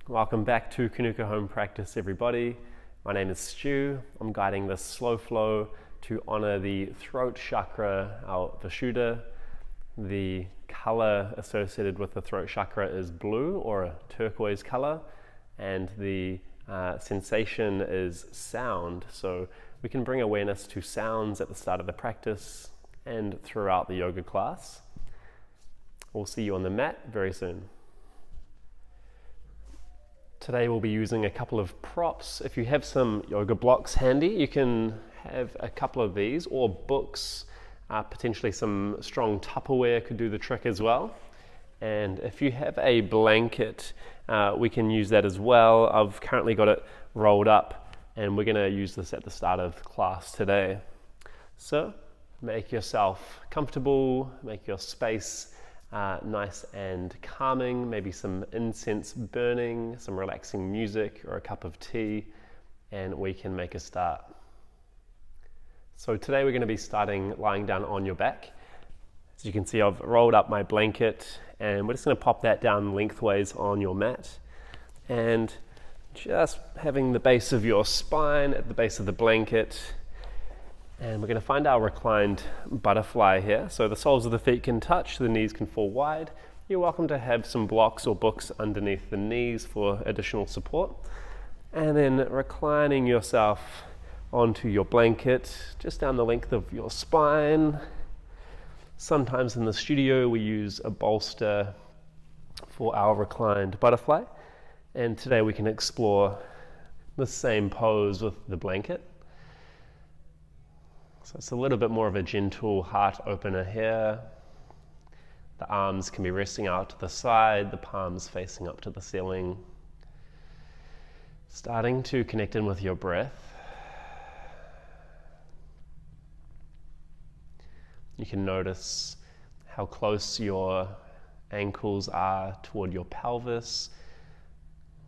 Welcome back to Kanuka Home Practice, everybody. My name is Stu. I'm guiding this slow flow to honor the throat chakra, our Vishuddha. The color associated with the throat chakra is blue, or a turquoise color, and the sensation is sound. So we can bring awareness to sounds at the start of the practice and throughout the yoga class. We'll see you on the mat very soon. Today we'll be using a couple of props. If you have some yoga blocks handy, you can have a couple of these, or books. Potentially some strong Tupperware could do the trick as well. And if you have a blanket, we can use that as well. I've currently got it rolled up, and we're going to use this at the start of class today. So make yourself comfortable, make your space nice and calming, maybe some incense burning, some relaxing music or a cup of tea, and we can make a start. So today we're going to be starting lying down on your back. As you can see, I've rolled up my blanket and we're just going to pop that down lengthways on your mat, and just having the base of your spine at the base of the blanket. And we're going to find our reclined butterfly here. So the soles of the feet can touch, the knees can fall wide. You're welcome to have some blocks or books underneath the knees for additional support. And then reclining yourself onto your blanket, just down the length of your spine. Sometimes in the studio we use a bolster for our reclined butterfly. And today we can explore the same pose with the blanket. So it's a little bit more of a gentle heart opener here. The arms can be resting out to the side, the palms facing up to the ceiling. Starting to connect in with your breath. You can notice how close your ankles are toward your pelvis,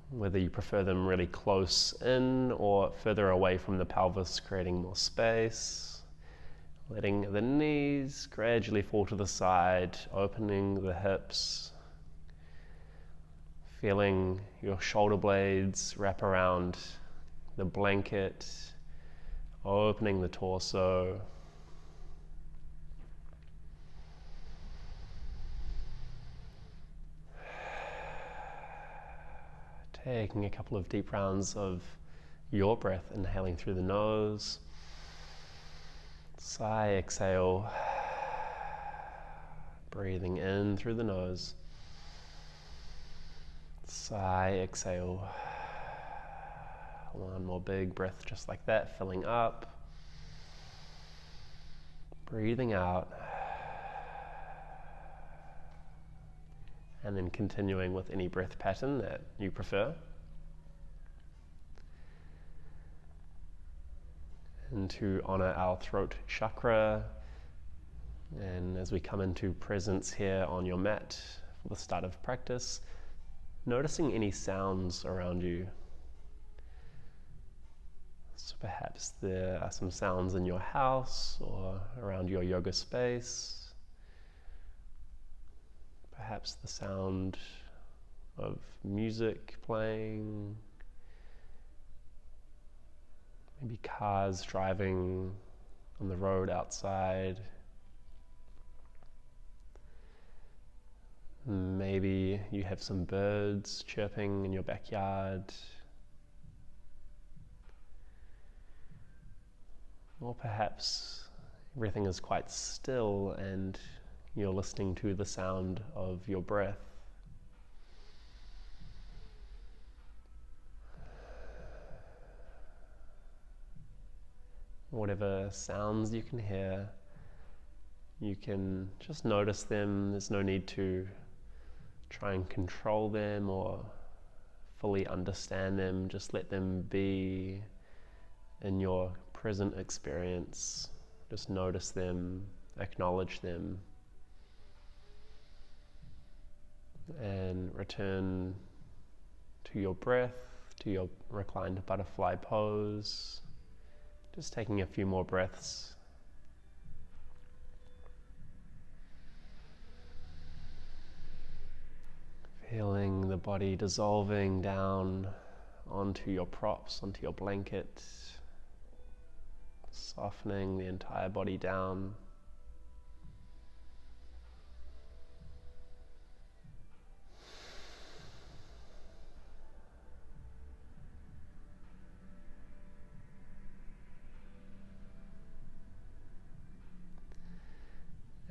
whether you prefer them really close in or further away from the pelvis, creating more space. Letting the knees gradually fall to the side, opening the hips, feeling your shoulder blades wrap around the blanket, opening the torso. Taking a couple of deep rounds of your breath, inhaling through the nose. Sigh, exhale, breathing in through the nose. Sigh, exhale. One more big breath just like that, filling up. Breathing out. And then continuing with any breath pattern that you prefer. And to honor our throat chakra, and as we come into presence here on your mat for the start of practice, noticing any sounds around you. So perhaps there are some sounds in your house or around your yoga space. Perhaps the sound of music playing. Maybe cars driving on the road outside. Maybe you have some birds chirping in your backyard. Or perhaps everything is quite still and you're listening to the sound of your breath. Whatever sounds you can hear, you can just notice them. There's no need to try and control them or fully understand them. Just let them be in your present experience. Just notice them, acknowledge them, and return to your breath, to your reclined butterfly pose. Just taking a few more breaths. Feeling the body dissolving down onto your props, onto your blanket, softening the entire body down.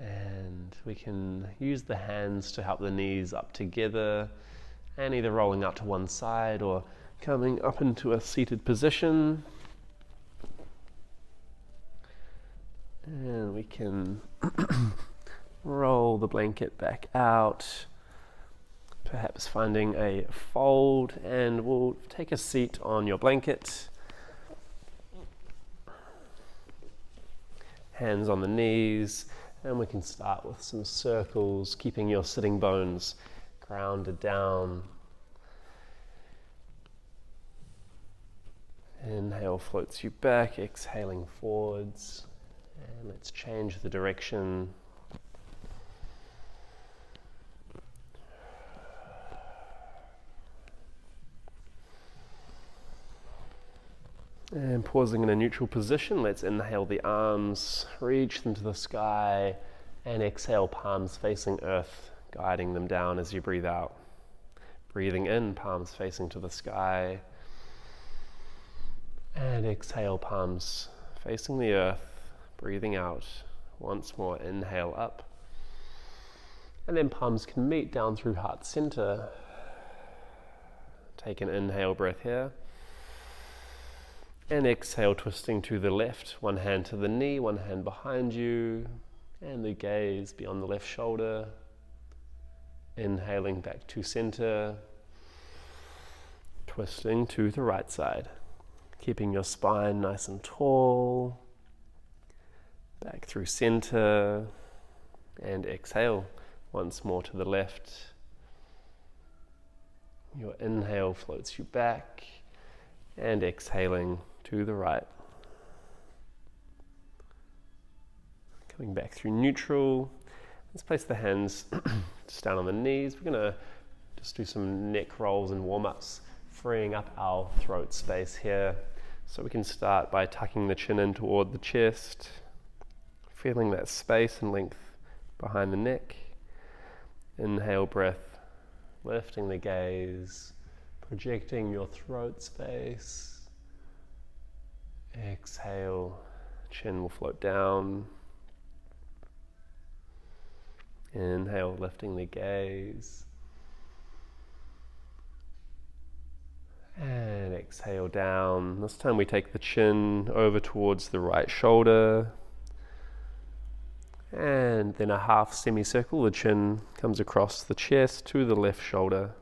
And we can use the hands to help the knees up together and either rolling out to one side or coming up into a seated position. And we can roll the blanket back out, perhaps finding a fold, and we'll take a seat on your blanket. Hands on the knees, and we can start with some circles, keeping your sitting bones grounded down. Inhale floats you back, exhaling forwards. And let's change the direction. And pausing in a neutral position, let's inhale the arms, reach them to the sky, and exhale, palms facing earth, guiding them down as you breathe out. Breathing in, palms facing to the sky, and exhale, palms facing the earth, breathing out. Once more, inhale up, and then palms can meet down through heart center. Take an inhale breath here. And exhale, twisting to the left, one hand to the knee, one hand behind you, and the gaze beyond the left shoulder. Inhaling back to center, twisting to the right side, keeping your spine nice and tall. Back through center, and exhale, once more to the left. Your inhale floats you back, and exhaling to the right. Coming back through neutral. Let's place the hands just down on the knees. We're going to just do some neck rolls and warm-ups, freeing up our throat space here. So we can start by tucking the chin in toward the chest, feeling that space and length behind the neck. Inhale breath, lifting the gaze, projecting your throat space. Exhale, chin will float down. Inhale, lifting the gaze. And exhale down. This time we take the chin over towards the right shoulder. And then a half semicircle, the chin comes across the chest to the left shoulder.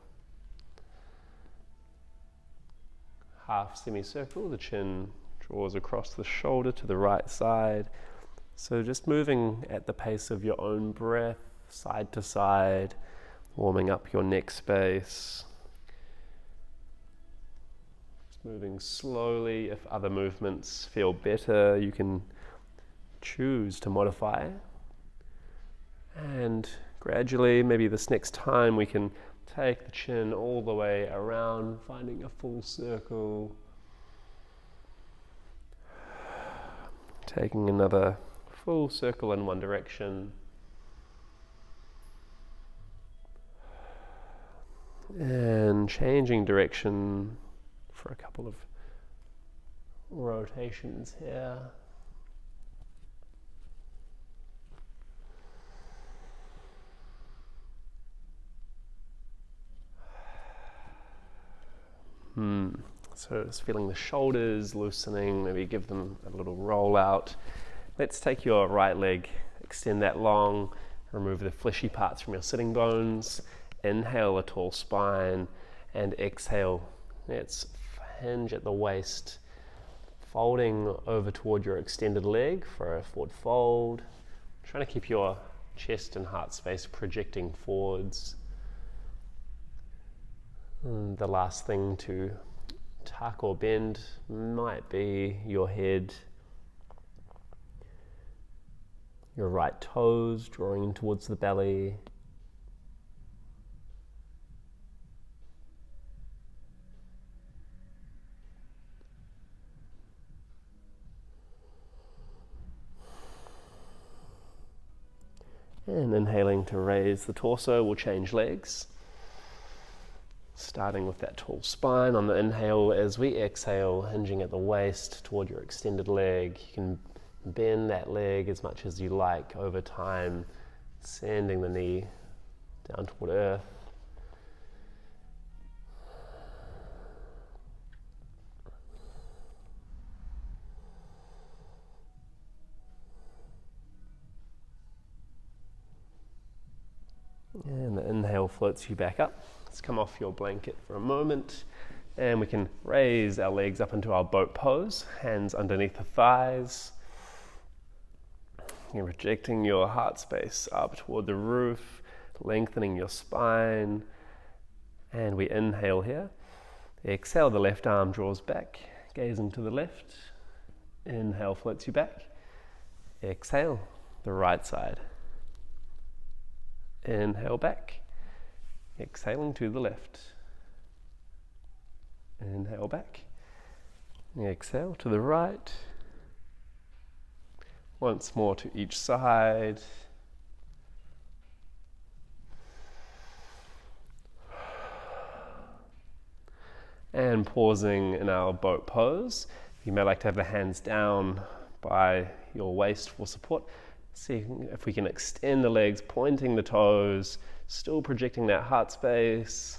Half semicircle, the chin draws across the shoulder to the right side. So just moving at the pace of your own breath, side to side, warming up your neck space. Just moving slowly. If other movements feel better, you can choose to modify. And gradually, maybe this next time, we can take the chin all the way around, finding a full circle. Taking another full circle in one direction. And changing direction for a couple of rotations here. So just feeling the shoulders loosening, maybe give them a little roll out. Let's take your right leg, extend that long, remove the fleshy parts from your sitting bones. Inhale a tall spine, and exhale. Let's hinge at the waist, folding over toward your extended leg for a forward fold. Trying to keep your chest and heart space projecting forwards. And the last thing to tuck or bend might be your head, your right toes drawing in towards the belly, And inhaling to raise the torso, we'll change legs. Starting with that tall spine on the inhale. As we exhale, hinging at the waist toward your extended leg. You can bend that leg as much as you like over time, sending the knee down toward earth. And the inhale floats you back up. Let's come off your blanket for a moment, and we can raise our legs up into our boat pose, hands underneath the thighs. You're projecting your heart space up toward the roof, lengthening your spine. And we inhale here. Exhale, the left arm draws back, gazing to the left. Inhale floats you back. Exhale, the right side. Inhale back, exhaling to the left. Inhale back, exhale to the right. Once more to each side. And pausing in our boat pose. You may like to have the hands down by your waist for support. Seeing if we can extend the legs, pointing the toes, still projecting that heart space,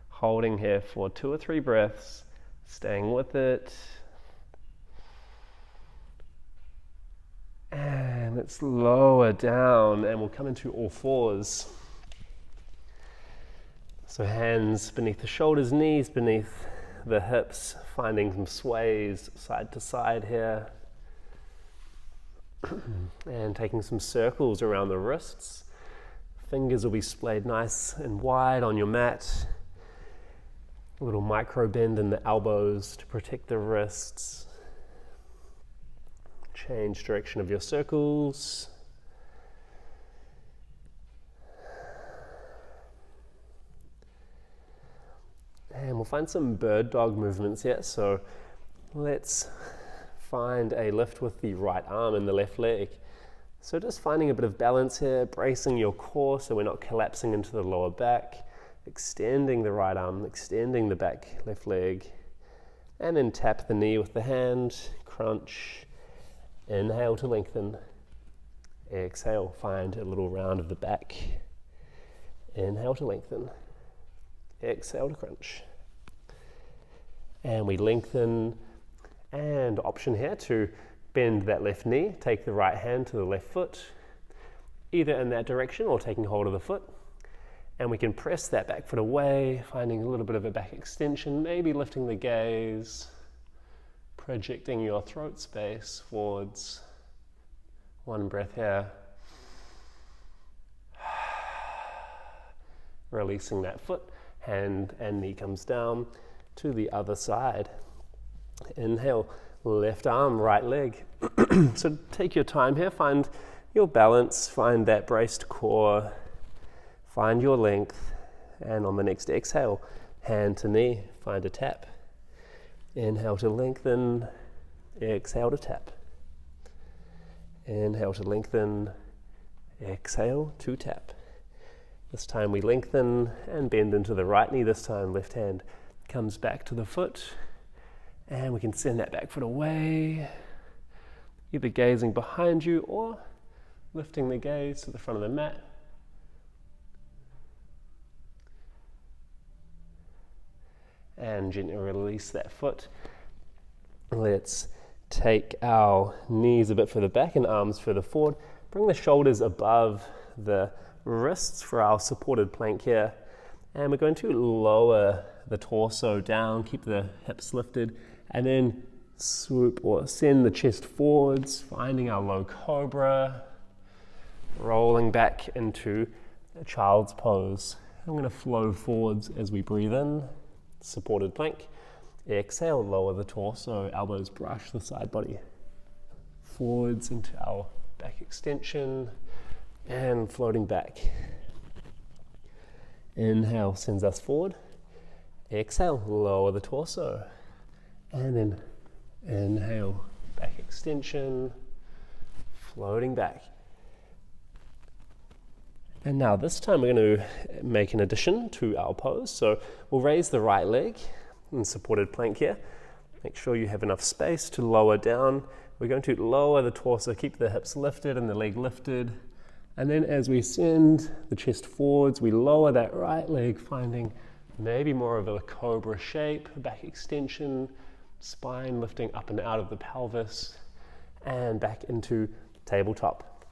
holding here for 2 or 3 breaths, staying with it. And let's lower down and we'll come into all fours. So hands beneath the shoulders, knees beneath the hips, finding some sways side to side here. And taking some circles around the wrists. Fingers will be splayed nice and wide on your mat. A little micro bend in the elbows to protect the wrists. Change direction of your circles. And we'll find some bird dog movements here. So let's find a lift with the right arm and the left leg. So just finding a bit of balance here, bracing your core so we're not collapsing into the lower back, extending the right arm, extending the back left leg, and then tap the knee with the hand, crunch, inhale to lengthen, exhale, find a little round of the back, inhale to lengthen, exhale to crunch. And we lengthen. And option here to bend that left knee, take the right hand to the left foot, either in that direction or taking hold of the foot. And we can press that back foot away, finding a little bit of a back extension, maybe lifting the gaze, projecting your throat space forwards. 1 breath here. Releasing that foot, hand and knee comes down to the other side. Inhale, left arm, right leg. So take your time here, find your balance, find that braced core, find your length, and on the next exhale, hand to knee, find a tap. Inhale to lengthen, exhale to tap. Inhale to lengthen, exhale to tap. This time we lengthen and bend into the right knee, this time left hand comes back to the foot. And we can send that back foot away, either gazing behind you or lifting the gaze to the front of the mat. And gently release that foot. Let's take our knees a bit further back and arms further forward. Bring the shoulders above the wrists for our supported plank here. And we're going to lower the torso down, keep the hips lifted, and then swoop or send the chest forwards, finding our low cobra, rolling back into a child's pose. I'm going to flow forwards as we breathe in, supported plank. Exhale, lower the torso, elbows brush the side body. Forwards into our back extension and floating back. Inhale sends us forward. Exhale, lower the torso. And then inhale, back extension, floating back. And now this time we're going to make an addition to our pose. So we'll raise the right leg in supported plank here. Make sure you have enough space to lower down. We're going to lower the torso, keep the hips lifted and the leg lifted. And then as we send the chest forwards, we lower that right leg, finding maybe more of a cobra shape, back extension, spine lifting up and out of the pelvis, and back into tabletop.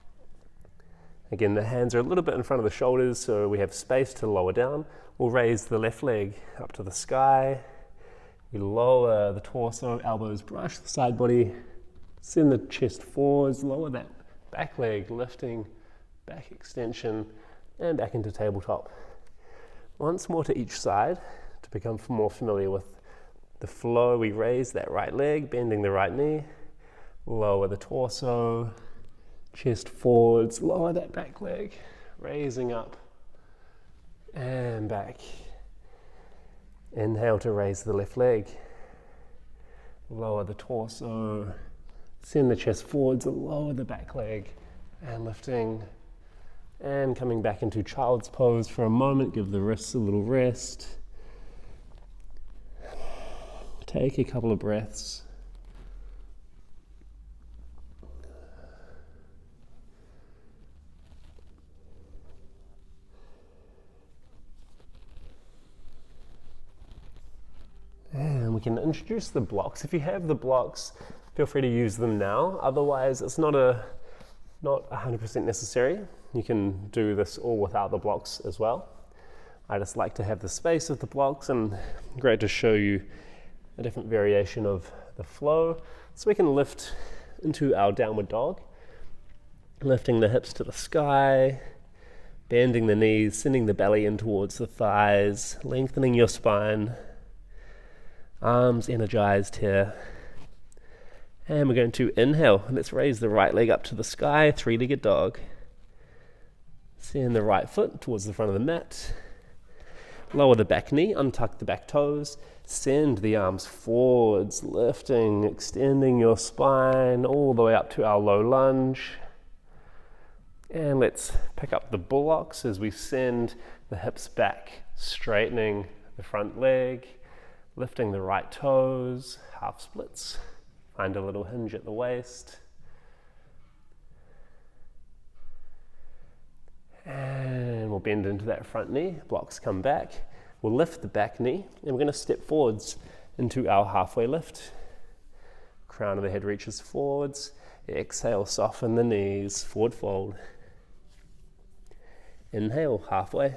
Again, the hands are a little bit in front of the shoulders, so we have space to lower down. We'll raise the left leg up to the sky. We lower the torso, elbows brush the side body, send the chest forwards, lower that back leg, lifting, back extension, and back into tabletop. Once more to each side to become more familiar with the flow. We raise that right leg, bending the right knee, lower the torso, chest forwards, lower that back leg, raising up and back. Inhale to raise the left leg, lower the torso, send the chest forwards, lower the back leg, and lifting and coming back into child's pose for a moment. Give the wrists a little rest. Take a couple of breaths. And we can introduce the blocks. If you have the blocks, feel free to use them now. Otherwise, it's not 100% necessary. You can do this all without the blocks as well. I just like to have the space of the blocks, and great to show you a different variation of the flow. So we can lift into our downward dog, lifting the hips to the sky, bending the knees, sending the belly in towards the thighs, lengthening your spine. Arms energized here. And we're going to inhale. Let's raise the right leg up to the sky, three-legged dog. Send the right foot towards the front of the mat. Lower the back knee, untuck the back toes. Send the arms forwards, lifting, extending your spine all the way up to our low lunge. And let's pick up the blocks as we send the hips back, straightening the front leg. Lifting the right toes, half splits. Find a little hinge at the waist. And we'll bend into that front knee. Blocks come back. We'll lift the back knee, and we're going to step forwards into our halfway lift. Crown of the head reaches forwards. Exhale, soften the knees, forward fold. Inhale, halfway.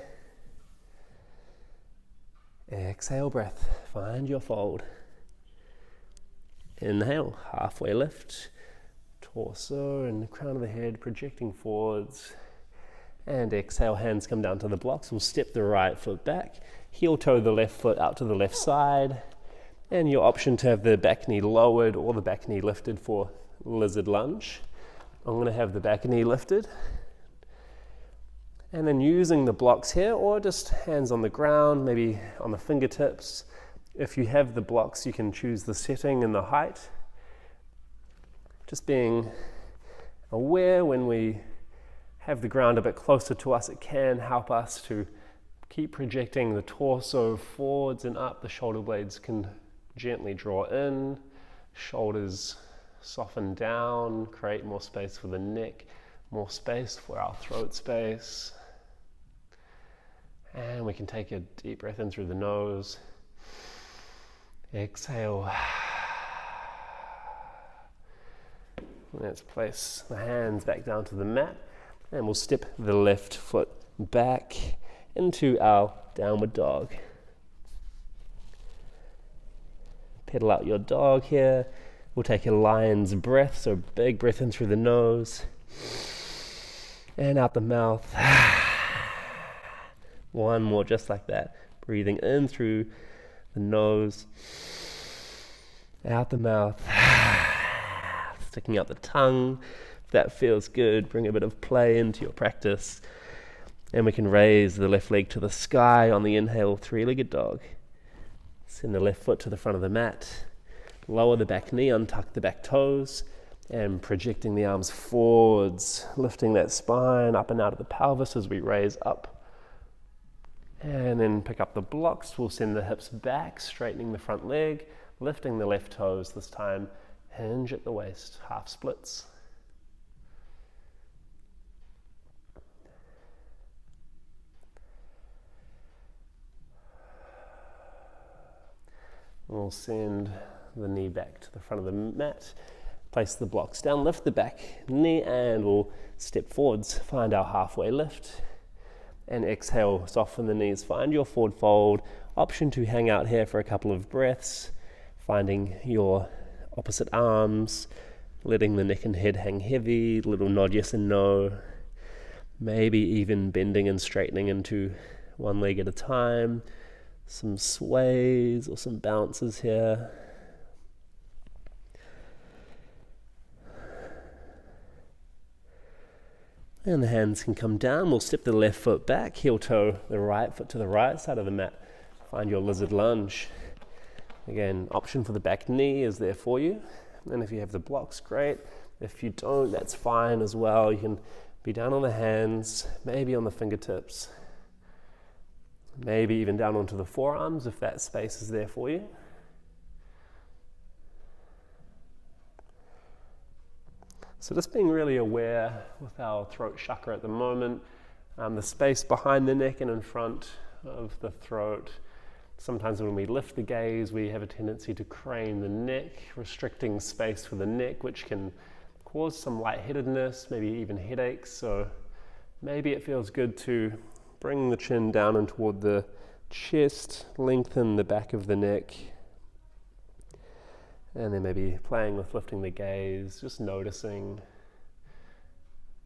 Exhale, breath, find your fold. Inhale, halfway lift, torso and the crown of the head projecting forwards. And exhale, hands come down to the blocks. We'll step the right foot back, heel toe the left foot out to the left side. And your option to have the back knee lowered or the back knee lifted for lizard lunge. I'm going to have the back knee lifted. And then using the blocks here, or just hands on the ground, maybe on the fingertips. If you have the blocks, you can choose the setting and the height. Just being aware when we have the ground a bit closer to us, it can help us to keep projecting the torso forwards and up. The shoulder blades can gently draw in, shoulders soften down, create more space for the neck, more space for our throat space. And we can take a deep breath in through the nose. Exhale. Let's place the hands back down to the mat, and we'll step the left foot back into our downward dog. Pedal out your dog here. We'll take a lion's breath, so big breath in through the nose and out the mouth. One more just like that. Breathing in through the nose, out the mouth, sticking out the tongue. If that feels good, bring a bit of play into your practice. And we can raise the left leg to the sky on the inhale, three-legged dog. Send the left foot to the front of the mat. Lower the back knee, untuck the back toes. And projecting the arms forwards, lifting that spine up and out of the pelvis as we raise up. And then pick up the blocks. We'll send the hips back, straightening the front leg, lifting the left toes this time. Hinge at the waist, half splits. We'll send the knee back to the front of the mat. Place the blocks down, lift the back knee, and we'll step forwards. Find our halfway lift. And exhale, soften the knees. Find your forward fold. Option to hang out here for a couple of breaths. Finding your opposite arms. Letting the neck and head hang heavy. Little nod yes and no. Maybe even bending and straightening into one leg at a time. Some sways or some bounces here. And the hands can come down. We'll step the left foot back, heel toe the right foot to the right side of the mat. Find your lizard lunge. Again, option for the back knee is there for you. And if you have the blocks, great. If you don't, that's fine as well. You can be down on the hands, maybe on the fingertips. Maybe even down onto the forearms if that space is there for you. So just being really aware with our throat chakra at the moment, the space behind the neck and in front of the throat. Sometimes when we lift the gaze, we have a tendency to crane the neck, restricting space for the neck, which can cause some lightheadedness, maybe even headaches. So maybe it feels good to bring the chin down and toward the chest, lengthen the back of the neck. And then maybe playing with lifting the gaze, just noticing,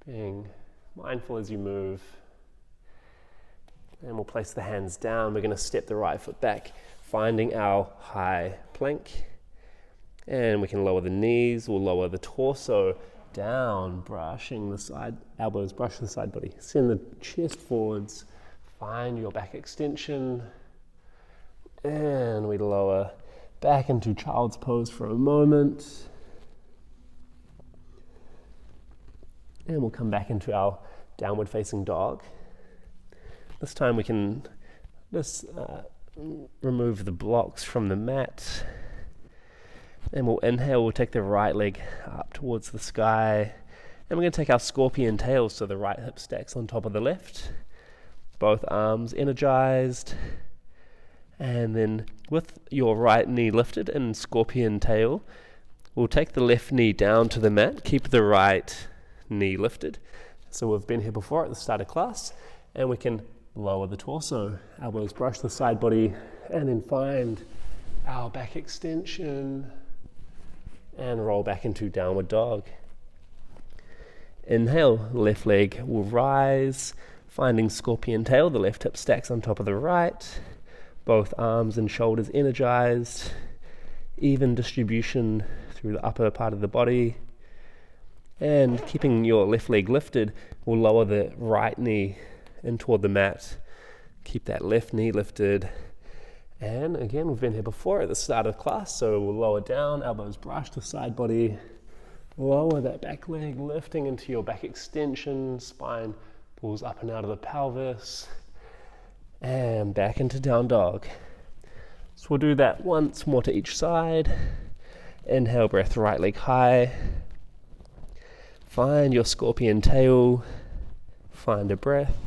being mindful as you move. And we'll place the hands down. We're going to step the right foot back, finding our high plank. And we can lower the knees, we'll lower the torso down, brushing the side, elbows brush the side body. Send the chest forwards, find your back extension. And we lower back into child's pose for a moment. And we'll come back into our downward facing dog. This time we can just remove the blocks from the mat. And we'll inhale, we'll take the right leg up towards the sky. And we're going to take our scorpion tail, so the right hip stacks on top of the left. Both arms energized. And then with your right knee lifted in scorpion tail, we'll take the left knee down to the mat, keep the right knee lifted. So we've been here before at the start of class, and we can lower the torso, elbows brush the side body, and then find our back extension and roll back into downward dog. Inhale, left leg will rise, finding scorpion tail, the left hip stacks on top of the right. Both arms and shoulders energized, even distribution through the upper part of the body. And keeping your left leg lifted, we'll lower the right knee in toward the mat. Keep that left knee lifted. And again, we've been here before at the start of class, so we'll lower down, elbows brush the side body. Lower that back leg, lifting into your back extension, spine pulls up and out of the pelvis. And back into down dog. So we'll do that once more to each side. Inhale, breath, right leg high. Find your scorpion tail. Find a breath.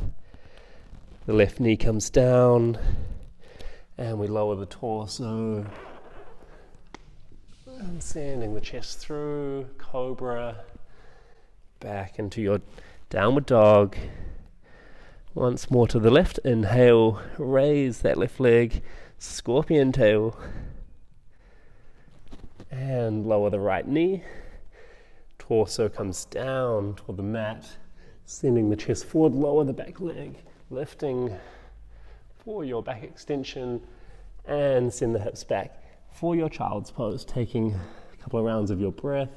The left knee comes down. And we lower the torso. And sending the chest through, cobra. Back into your downward dog. Once more to the left, inhale, raise that left leg, scorpion tail, and lower the right knee. Torso comes down toward the mat, sending the chest forward, lower the back leg, lifting for your back extension, and send the hips back for your child's pose, taking a couple of rounds of your breath.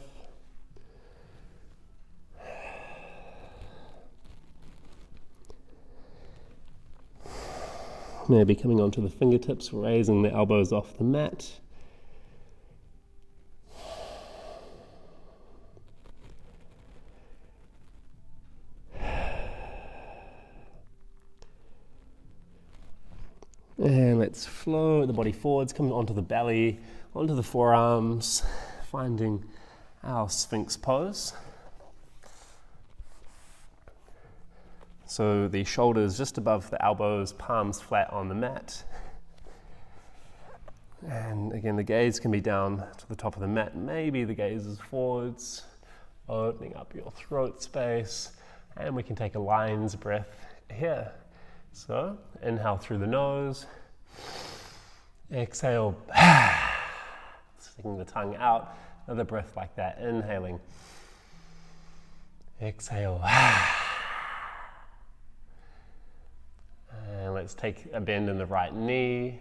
Maybe coming onto the fingertips, raising the elbows off the mat. And let's float the body forwards, come onto the belly, onto the forearms, finding our Sphinx pose. So the shoulders just above the elbows, palms flat on the mat. And again, the gaze can be down to the top of the mat. Maybe the gaze is forwards, opening up your throat space. And we can take a lion's breath here. So inhale through the nose, exhale, sticking the tongue out. Another breath like that, inhaling, exhale. And let's take a bend in the right knee.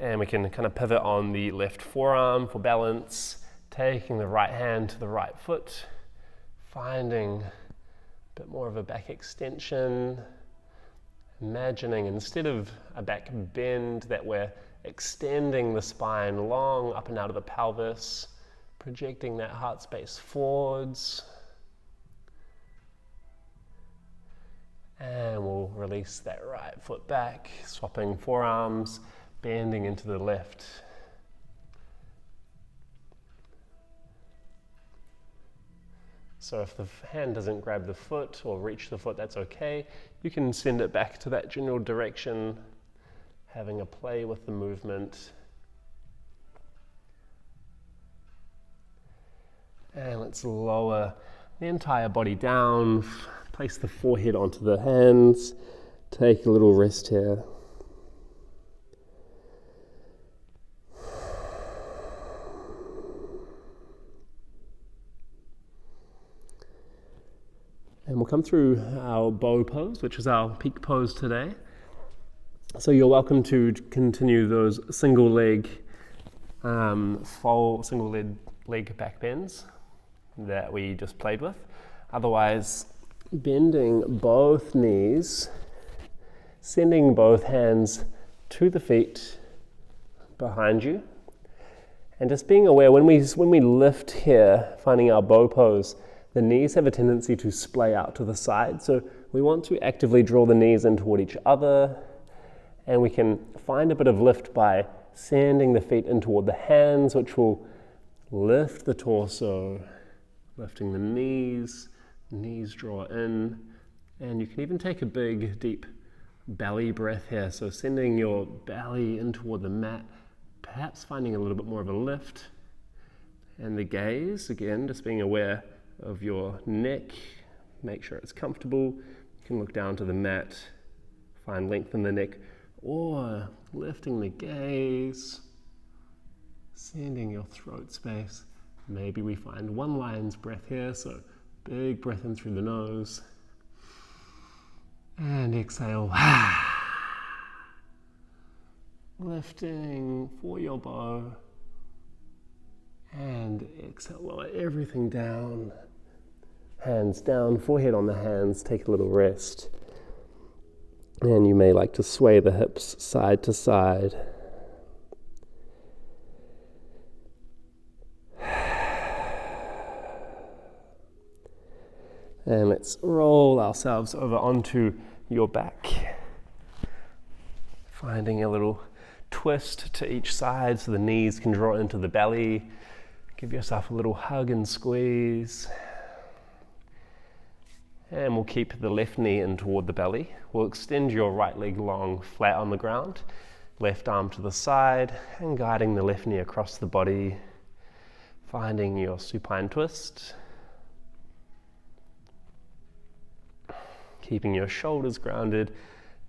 And we can kind of pivot on the left forearm for balance, taking the right hand to the right foot, finding a bit more of a back extension, imagining instead of a back bend that we're extending the spine long up and out of the pelvis, projecting that heart space forwards. And we'll release that right foot back, swapping forearms, bending into the left. So if the hand doesn't grab the foot or reach the foot, that's okay. You can send it back to that general direction, having a play with the movement. And let's lower the entire body down, place the forehead onto the hands, take a little rest here. And we'll come through our bow pose, which is our peak pose today. So you're welcome to continue those single leg back bends that we just played with. Otherwise, bending both knees, sending both hands to the feet behind you, and just being aware when we lift here, finding our bow pose, the knees have a tendency to splay out to the side, so we want to actively draw the knees in toward each other, and we can find a bit of lift by sending the feet in toward the hands, which will lift the torso, lifting the knees draw in, and you can even take a big, deep belly breath here, so sending your belly in toward the mat, perhaps finding a little bit more of a lift, and the gaze, again, just being aware of your neck, make sure it's comfortable. You can look down to the mat, find length in the neck, or lifting the gaze, sending your throat space. Maybe we find one lion's breath here, so big breath in through the nose, and exhale. Lifting for your bow, and exhale, lower everything down. Hands down, forehead on the hands, take a little rest. And you may like to sway the hips side to side. And let's roll ourselves over onto your back. Finding a little twist to each side so the knees can draw into the belly. Give yourself a little hug and squeeze. And we'll keep the left knee in toward the belly. We'll extend your right leg long, flat on the ground. Left arm to the side and guiding the left knee across the body. Finding your supine twist. Keeping your shoulders grounded,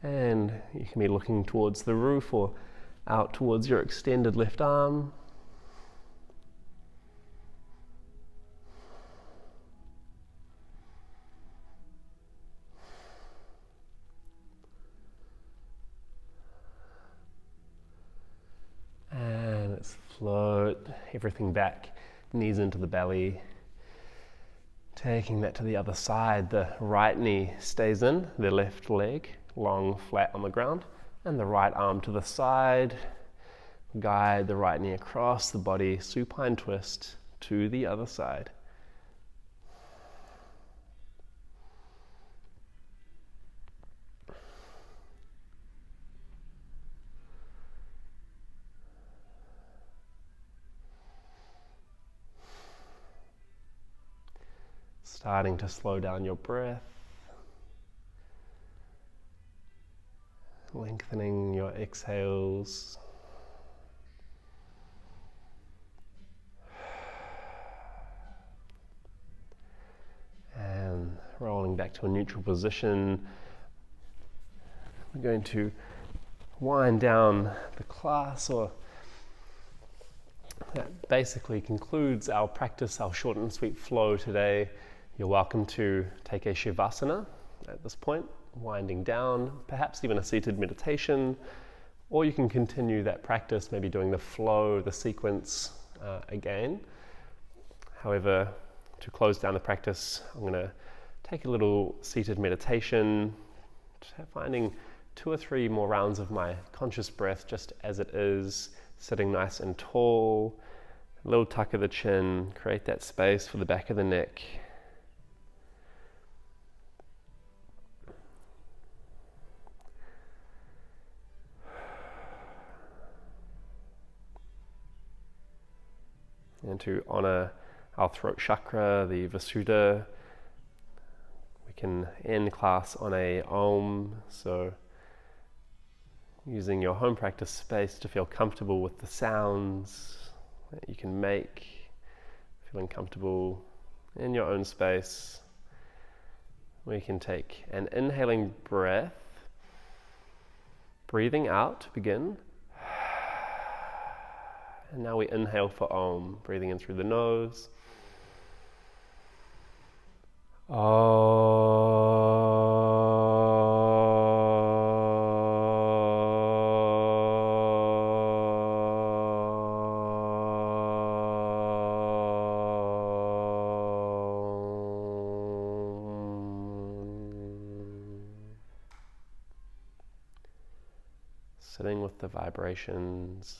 and you can be looking towards the roof or out towards your extended left arm. And let's float everything back, knees into the belly. Taking that to the other side, the right knee stays in, the left leg long, flat on the ground, and the right arm to the side. Guide the right knee across the body, supine twist to the other side. Starting to slow down your breath, lengthening your exhales. And rolling back to a neutral position. We're going to wind down the class, or that basically concludes our practice, our short and sweet flow today. You're welcome to take a Shavasana at this point, winding down, perhaps even a seated meditation, or you can continue that practice, maybe doing the flow, the sequence again. However, to close down the practice, I'm going to take a little seated meditation, finding 2 or 3 more rounds of my conscious breath just as it is, sitting nice and tall, a little tuck of the chin, create that space for the back of the neck. And to honor our throat chakra, the Visuddha, we can end class on a Om, so using your home practice space to feel comfortable with the sounds that you can make, feeling comfortable in your own space. We can take an inhaling breath, breathing out to begin. And now we inhale for Om, breathing in through the nose. Sitting with the vibrations.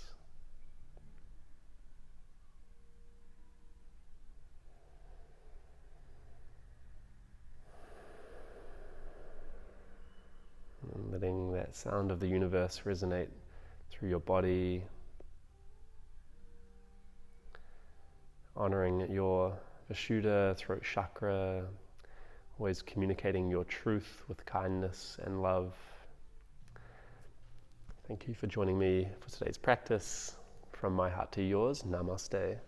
And letting that sound of the universe resonate through your body. Honoring your Visuddha, throat chakra, always communicating your truth with kindness and love. Thank you for joining me for today's practice. From my heart to yours, namaste.